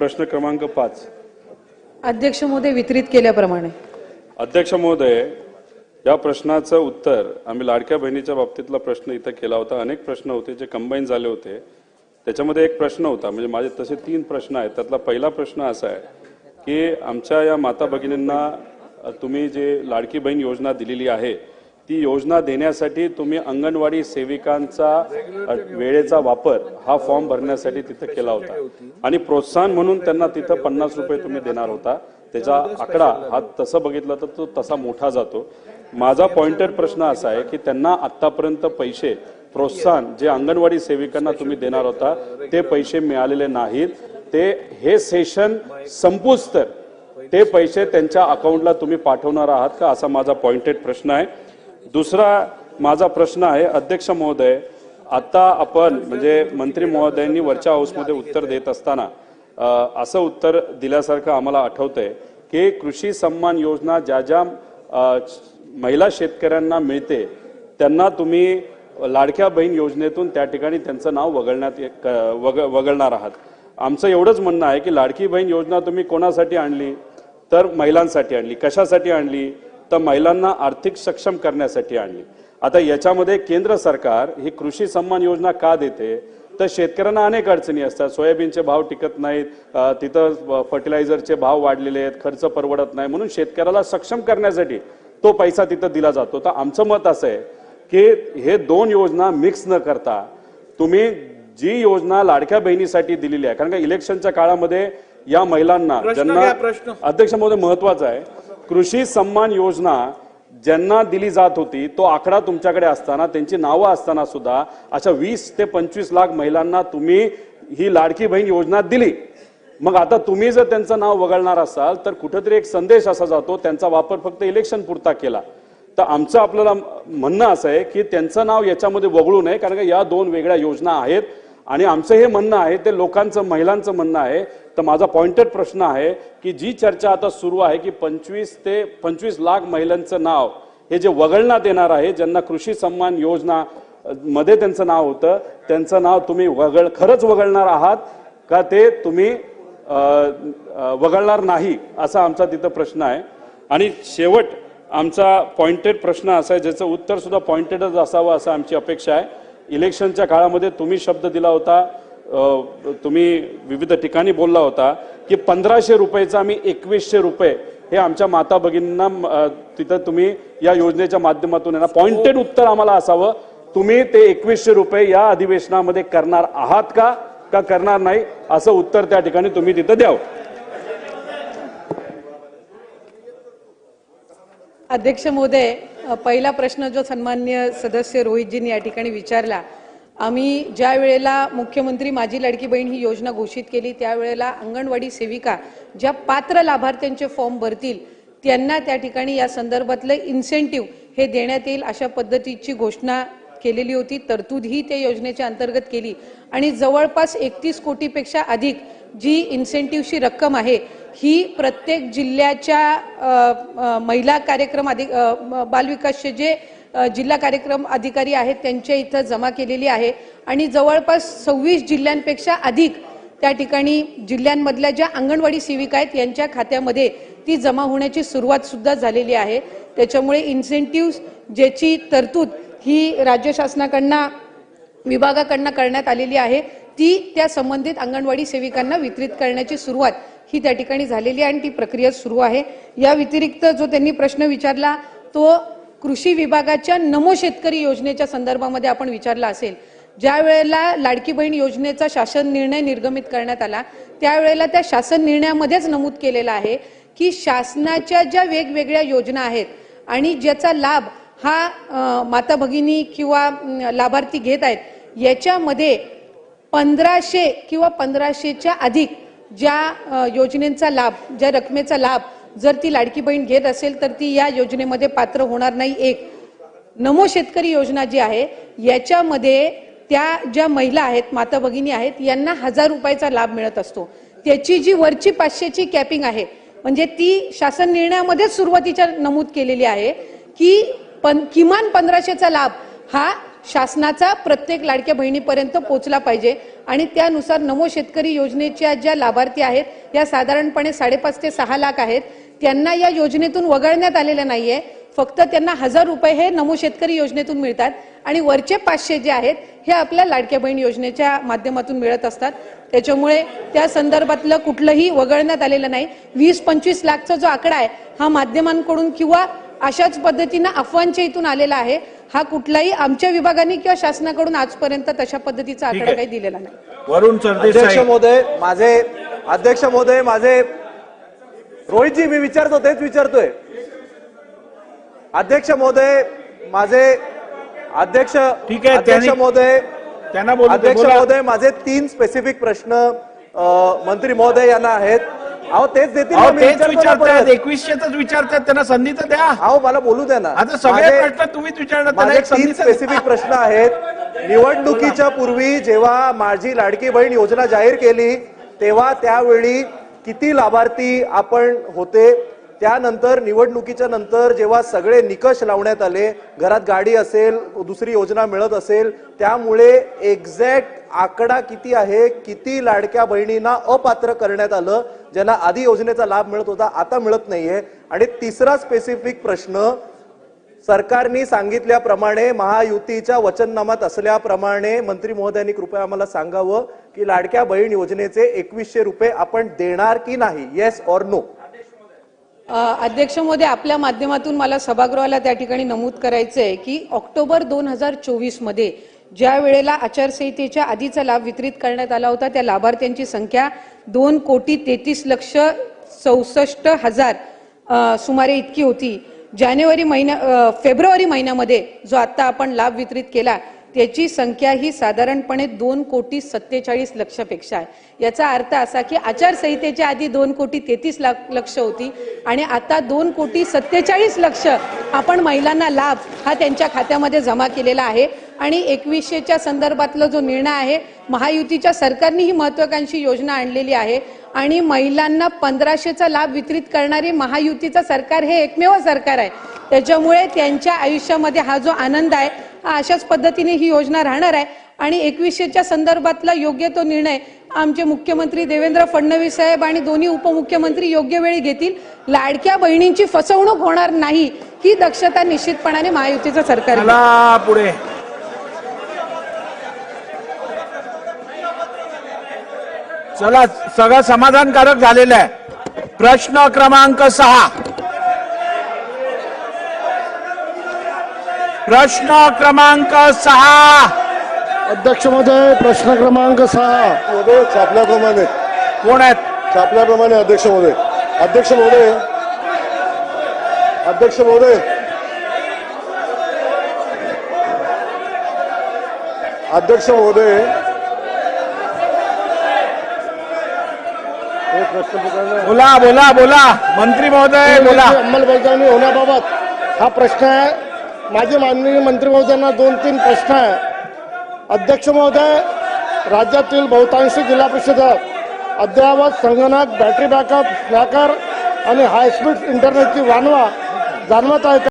प्रश्न क्रमांक 5 अध्यक्ष महोदय वितरित केल्याप्रमाणे। अध्यक्ष महोदय, या प्रश्नाचं उत्तर आम्ही लाडक्या बहिणीच्या बाबतीतला प्रश्न इथं केला होता। अनेक प्रश्न होते जे कंबाईन झाले होते। त्याच्यामध्ये एक प्रश्न होता, म्हणजे माझे तसे 3 प्रश्न आहेत। त्यातला पहिला प्रश्न असा आहे की आमच्या या माता भगिनींना तुम्ही जे लाडकी बहीण योजना दिलेली आहे ती योजना देण्यासाठी तुम्ही अंगणवाडी सेविकांचा वेळेचा वापर हा फॉर्म भरण्यासाठी तिथं केला होता आणि प्रोत्साहन म्हणून त्यांना तिथं 50 रुपये तुम्ही देणार होता। त्याचा आकडा हा तसं बघितला तर तो तसा मोठा जातो। माझा पॉइंटेड प्रश्न असा आहे की त्यांना आतापर्यंत पैसे प्रोत्साहन जे अंगणवाडी सेविकांना तुम्ही देणार होता ते पैसे मिळालेले नाहीत। ते हे सेशन संपूस तर ते पैसे त्यांच्या अकाउंटला तुम्ही पाठवणार आहात का, असा माझा पॉइंटेड प्रश्न आहे। दुसरा माझा प्रश्न आहे, अध्यक्ष महोदय, आता आपण म्हणजे मंत्री महोदयांनी वरच्या हाऊसमध्ये उत्तर देत असताना असं उत्तर दिल्यासारखं आम्हाला आठवतंय की कृषी सन्मान योजना ज्या ज्या महिला शेतकऱ्यांना मिळते त्यांना तुम्ही लाडक्या बहीण योजनेतून त्या ठिकाणी त्यांचं नाव वगळणार आहात। आमचं एवढंच म्हणणं आहे की लाडकी बहीण योजना तुम्ही कोणासाठी आणली तर महिलांसाठी आणली। कशासाठी आणली तर महिलांना आर्थिक सक्षम करण्यासाठी आणली। आता याच्यामध्ये केंद्र सरकार ही कृषी सन्मान योजना का देते तर शेतकऱ्यांना अनेक अडचणी असतात। सोयाबीनचे भाव टिकत नाहीत, तिथं फर्टिलायझरचे भाव वाढलेले आहेत, खर्च परवडत नाही, म्हणून शेतकऱ्याला सक्षम करण्यासाठी तो पैसा तिथं दिला जातो। तर आमचं मत असं आहे की हे 2 योजना मिक्स न करता तुम्ही जी योजना लाडक्या बहिणीसाठी दिलेली आहे, कारण का इलेक्शनच्या काळामध्ये या महिलांना ज्यांना अध्यक्ष महोदय महत्वाचा आहे, कृषी सन्मान योजना ज्यांना दिली जात होती तो आकडा तुमच्याकडे असताना त्यांची नावं असताना सुद्धा अशा 20 ते 25 लाख महिलांना तुम्ही ही लाडकी बहीण योजना दिली। मग आता तुम्ही जर त्यांचं नाव वगळणार असाल तर कुठेतरी एक संदेश असा जातो त्यांचा वापर फक्त इलेक्शन पुरता केला। तर आमचं आपल्याला म्हणणं असं आहे की त्यांचं नाव याच्यामध्ये वगळू नये, कारण का या 2 वेगळ्या योजना आहेत आणि आमचं हे म्हणणं आहे ते लोकांचं महिलांचं म्हणणं आहे। तर माझा पॉइंटेड प्रश्न आहे की जी चर्चा आता सुरू आहे की 25 ते 25 लाख महिलांचं नाव हे जे वगळण्यात येणार आहे, ज्यांना कृषी सन्मान योजना मध्ये त्यांचं नाव होतं, त्यांचं नाव तुम्ही खरंच वगळणार आहात का ते तुम्ही वगळणार नाही, असा आमचा तिथं प्रश्न आहे। आणि शेवट आमचा पॉइंटेड प्रश्न असा आहे ज्याचं उत्तर सुद्धा पॉइंटेडच असावं असं आमची अपेक्षा आहे। इलेक्शनच्या काळामध्ये तुम्ही शब्द दिला होता, तुम्ही विविध ठिकाणी बोलला होता की 1500 रुपयाचा आम्ही 2100 रुपये हे आमच्या माता भगिनींना तिथं तुम्ही या योजनेच्या माध्यमातून आहे ना, पॉइंटेड उत्तर आम्हाला असावं, तुम्ही ते 2100 रुपये या अधिवेशनामध्ये करणार आहात का करणार नाही, असं उत्तर त्या ठिकाणी तुम्ही तिथं द्यावं। अध्यक्ष महोदय, पहिला प्रश्न जो सन्माननीय सदस्य रोहितजींनी या ठिकाणी विचारला, आम्ही ज्या वेळेला मुख्यमंत्री माझी लाडकी बहीण ही योजना घोषित केली त्यावेळेला अंगणवाडी सेविका ज्या पात्र लाभार्थ्यांचे फॉर्म भरतील त्यांना त्या ठिकाणी या संदर्भातले इन्सेंटिव्ह हे देण्यात येईल अशा पद्धतीची घोषणा केलेली होती। तरतूद ही त्या योजनेच्या अंतर्गत केली आणि जवळपास 31 कोटीपेक्षा अधिक जी इन्सेंटिव्हची रक्कम आहे ही प्रत्येक जिल्ह्याच्या महिला कार्यक्रम बालविकासचे जे जिल्हा कार्यक्रम अधिकारी आहेत त्यांच्या इथं जमा केलेली आहे आणि जवळपास 26 जिल्ह्यांपेक्षा अधिक त्या ठिकाणी जिल्ह्यांमधल्या ज्या अंगणवाडी सेविका आहेत यांच्या खात्यामध्ये ती जमा होण्याची सुरुवात सुद्धा झालेली आहे। त्याच्यामुळे इन्सेंटिव्ह ज्याची तरतूद ही राज्य शासनाकडनं विभागाकडनं करण्यात आलेली आहे ती त्या संबंधित अंगणवाडी सेविकांना वितरित करण्याची सुरुवात ही त्या ठिकाणी झालेली आहे आणि ती प्रक्रिया सुरू आहे। या व्यतिरिक्त जो त्यांनी प्रश्न विचारला तो कृषी विभागाच्या नमो शेतकरी योजनेच्या संदर्भामध्ये आपण विचारला असेल। ज्या वेळेला लाडकी बहीण योजनेचा शासन निर्णय निर्गमित करण्यात आला त्यावेळेला त्या शासन निर्णयामध्येच नमूद केलेलं आहे की शासनाच्या ज्या वेगवेगळ्या योजना आहेत आणि ज्याचा लाभ हा माता भगिनी किंवा लाभार्थी घेत आहेत याच्यामध्ये 1500 किंवा 1500च्या अधिक ज्या योजनेचा लाभ, ज्या रकमेचा लाभ जर ती लाडकी बहीण घेत असेल तर ती या योजनेमध्ये पात्र होणार नाही। एक नमो शेतकरी योजना जी आहे याच्यामध्ये त्या ज्या महिला आहेत माता भगिनी आहेत यांना 1000 रुपयाचा लाभ मिळत असतो। त्याची जी वरची 500ची कॅपिंग आहे म्हणजे ती शासन निर्णयामध्येच सुरुवातीच्या नमूद केलेली आहे की किमान 1500चा लाभ हा शासनाचा प्रत्येक लाडक्या बहिणीपर्यंत पोहोचला पाहिजे आणि त्यानुसार नमो शेतकरी योजनेच्या ज्या लाभार्थी आहेत या साधारणपणे 5.5 ते 6 लाख आहेत. त्यांना या योजनेतून वगळण्यात आलेलं नाहीये. फक्त त्यांना 1000 रुपये हे नमो शेतकरी योजनेतून मिळतात आणि वरचे 500 जे आहेत हे आपल्या लाडक्या बहीण योजनेच्या माध्यमातून मिळत असतात. त्याच्यामुळे त्या संदर्भातलं कुठलंही वगळण्यात आलेलं नाही. 20-25 लाखचा जो आकडा आहे हा माध्यमांकडून किंवा अशाच पद्धतीनं अफवांच्या इथून आलेला आहे. हा कुठलाही आमच्या विभागाने किंवा शासनाकडून आजपर्यंत तशा पद्धतीचा आकडा काही दिलेला नाही. वरुण सरदेसाई. अध्यक्ष महोदय माझे रोहितजी मी विचारतो तेच विचारतोय. अध्यक्ष महोदय माझे अध्यक्ष ठीक आहे, अध्यक्ष महोदय त्यांना बोलू दे, अध्यक्ष बोला. महोदय माझे 3 स्पेसिफिक प्रश्न मंत्री महोदय यांना आहेत. अहो तेच देतील ना, अहो, मी तेच विचारतो ना विचारतायत, परत. 2100च विचारतायत, त्यांना संधी तर द्या. अहो मला बोलू द्या ना. आता सगळे माझे- प्रश्न तुम्हीच विचारणार, त्यांना माझे एक संधी 3 स्पेसिफिक प्रश्न आहेत. निवडणुकीच्या पूर्वी जेव्हा माझी लाडकी बहीण योजना जाहीर केली तेव्हा त्यावेळी किती लाभार्थी आपण होते? त्यानंतर निवडणुकीच्या नंतर जेव्हा सगळे निकष लावण्यात आले, घरात गाडी असेल, दुसरी योजना मिळत असेल, त्यामुळे एक्झॅक्ट आकडा किती आहे, किती लाडक्या बहिणींना अपात्र करण्यात आलं, ज्यांना आधी योजनेचा लाभ मिळत होता आता मिळत नाहीये. आणि तिसरा स्पेसिफिक प्रश्न, सरकारने सांगितल्याप्रमाणे महायुतीच्या वचननामात असल्याप्रमाणे मंत्री महोदयांनी कृपया आम्हाला सांगावं की लाडक्या बहीण योजनेचे 2100 रुपये आपण देणार की नाही? Yes or no? अध्यक्ष महोदय, आपल्या माध्यमातून मला सभागृहाला त्या ठिकाणी नमूद करायचंय की ऑक्टोबर 2024 मध्ये ज्या वेळेला आचारसंहितेच्या आधीचा लाभ वितरित करण्यात आला होता त्या लाभार्थ्यांची संख्या 2,33,64,000 सुमारे इतकी होती. फेब्रुवारी महिन्यामध्ये जो आता आपण लाभ वितरित केला त्याची संख्या ही साधारणपणे 2,47,00,000 आहे. याचा अर्थ असा की आचारसंहितेच्या आधी 2,33,00,000 होती आणि आता 2,47,00,000 आपण महिलांना लाभ हा त्यांच्या खात्यामध्ये जमा केलेला आहे. आणि 2100च्या संदर्भातला जो निर्णय आहे, महायुतीच्या सरकारने ही महत्वाकांक्षी योजना आणलेली आहे आणि महिलांना 1500चा लाभ वितरित करणारे महायुतीचं सरकार हे एकमेव सरकार आहे. त्याच्यामुळे त्यांच्या आयुष्यामध्ये हा जो आनंद आहे हा अशाच पद्धतीने ही योजना राहणार आहे. आणि 2100च्या संदर्भातला योग्य तो निर्णय आमचे मुख्यमंत्री देवेंद्र फडणवीस साहेब आणि दोन्ही उपमुख्यमंत्री योग्य वेळी घेतील. लाडक्या बहिणींची फसवणूक होणार नाही ही दक्षता निश्चितपणाने महायुतीचं सरकार घेईल. चला पुढे. चला, सगळं समाधानकारक झालेलं आहे. प्रश्न क्रमांक 6. प्रश्न क्रमांक 6. अध्यक्ष महोदय, प्रश्न क्रमांक 6 महोदय छापल्याप्रमाणे. कोण आहेत? छापल्याप्रमाणे अध्यक्ष महोदय. अध्यक्ष महोदय, अध्यक्ष महोदय, अध्यक्ष महोदय, हे प्रश्न पुकारणे बोला बोला बोला मंत्री महोदय बोला. अंमलबजावणी होण्याबाबत हा प्रश्न आहे. माझे माननीय मंत्री महोदयांना 2-3 प्रश्न आहे. अध्यक्ष महोदय, राज्यातील बहुतांशी जिल्हा परिषदा अद्ययावत संगणक, बॅटरी बॅकअप, स्नॅकर आणि हायस्पीड इंटरनेटची जाणवत आहे.